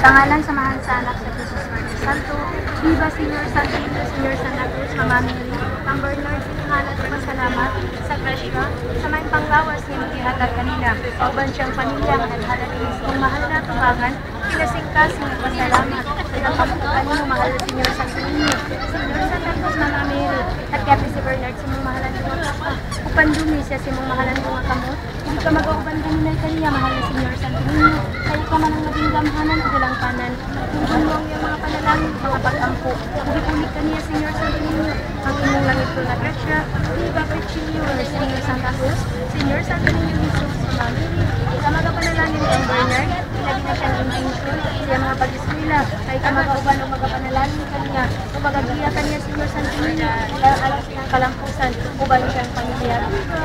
Pangalan, samahan sa anak sa Jesus Maria Santo, Viva Señor Santo Niño, Señor Santa Cruz, Mama Mary, ang Bernard, sinangalat at pasalamat sa Grasya, sa may panggawas niya maghihatag kanila, kauban siyang pamilya, naghalad inis kong mahal na tubangan, pinasingkas, nagpasalamat, pinapagpukan mo, mahal na Señor Santo Niño, Señor Santa Cruz, Mama Mary, at kaya si Bernard, si mong mahalan mo ka, upan dumi siya si mong mahalan mo kamot, hindi ka mag-auban kanina kaniya, mahal na Señor Santo Niño, kaya ka man ang naging gamhanan o dalang kanan, kung mo ang mga panalangin, mga pag-ampo, ulit kaniya, Señor Santo Niño, ang imong langit ko na grasya, Viva Pechiñor, Señor Santa Cruz, Señor Santo Niño Jesus, Mama Mary, sa mga panalangin kang Bernard, ilagi na siyang intention, siya mga pag-eskwela, ay ka mag-auban o magapanalangin kaniya, o magagiya kaniya, Señor Santo Niño, alam siyang kalampusan, uban siyang pamilya, Viva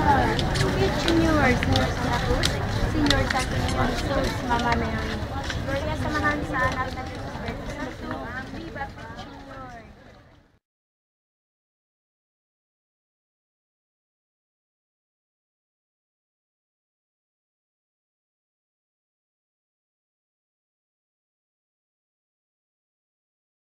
Pechiñor, Señor Santa Cruz, Señor Santo Niño Jesus, Mama Mary. Gloria sa mahal sa anak na